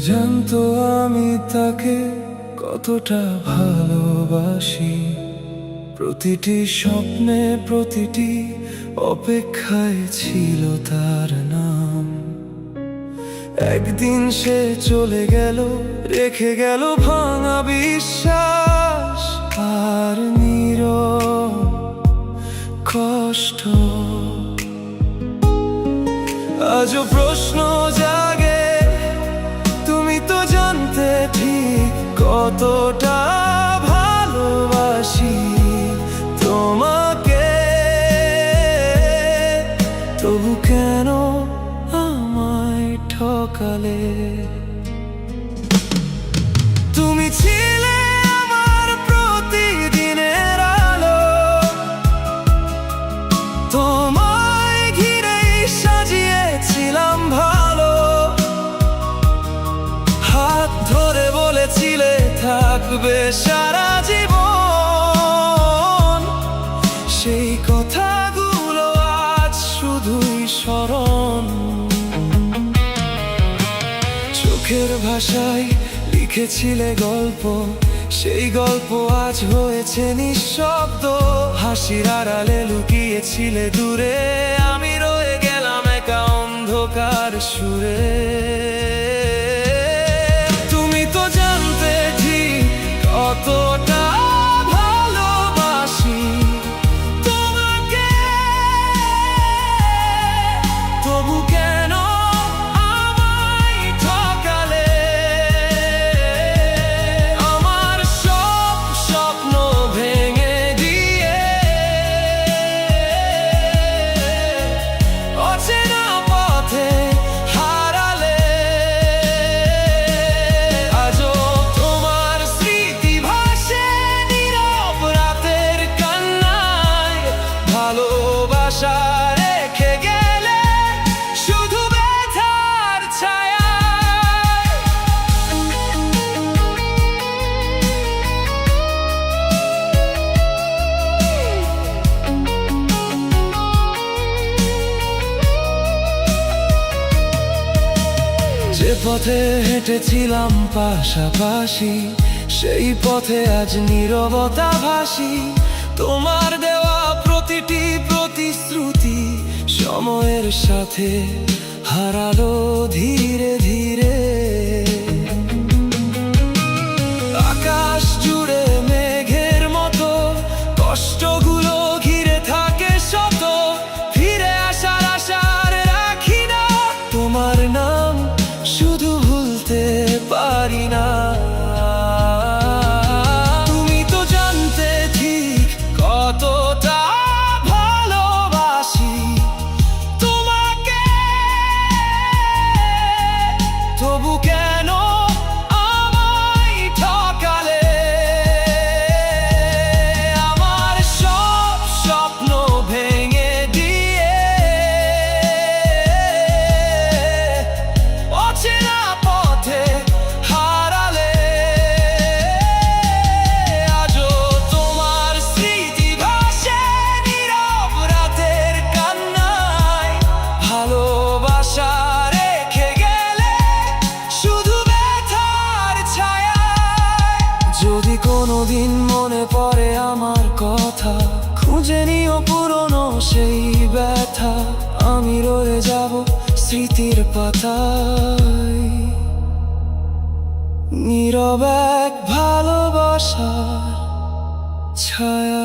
জানতো আমি তাকে কতটা ভালোবাসি, প্রতিটি স্বপ্নে প্রতিটি অপেক্ষায় ছিল তার নাম। একদিন সে চলে গেল, রেখে গেল ভাঙা বিশ্বাস আর নীরব কষ্ট। আজও প্রশ্ন জাগে, তুমি তো জানতে ঠিক কতটা ভালোবাসি তোমাকে, তবু কেন আমায় ঠকালে? তুমি ছিলে আমার প্রতিদিনের আলো, তোমায় ঘিরেই সাজিয়েছিলাম ভালো। হাত ধরে বলেছিলে থাকবে সারা জীবন, সেই কথাগুলো আজ শুধুই স্মরণ। চোখের ভাষায় লিখেছিলে গল্প, সেই গল্প আজ হয়েছে নিঃশব্দ। হাসির আড়ালে লুকিয়েছিলে দূরে, আমি রয়ে গেলাম একা অন্ধকার সুরে। তুমি তো জানতে ঠিক কতটা ভালোবাসি তোমাকে, তবু কেন আমায় ঠকালে? আমার সব স্বপ্ন ভেঙে দিয়ে অচেনা পথে হারালে। আজও তোমার স্মৃতি ভাসে নীরব রাতের কান্নায়, ভালোবাসা রেখে গেলে শুধু ব্যথার ছায়ায়। যে পথে হেঁটেছিলাম পাশাপাশি, সেই পথে আজ নীরবতা ভাসি। তোমার দেওয়া প্রতিটি প্রতিশ্রুতি সময়ের সাথে হারালো ধীরে ধীরে। আকাশ জুড়ে মেঘের মতো কষ্টগুলো ঘিরে থাকে শত, ফিরে আসার আশার রাখি না। তোমার নাম শুধু ভুলতে পারি না। তুমি তো জানতে ঠিক কতটা ভালোবাসি তোমাকে, তবু কেন আমায় ঠকালে? আমার সব স্বপ্ন ভেঙে দিয়ে অচেনা পথে হারালে। আজও তোমার স্মৃতি ভাসে নীরব রাতের কান্নায়, ভালোবাসা রেখে গেলে শুধু ব্যথার ছায়ায়। যদি কোনোদিন মনে পড়ে আমার কথা, খুঁজে নিও পুরনো সেই ব্যথা। আমি রয়ে যাব স্মৃতির পাতায়, নীরব এক ভালোবাসার ছায়া।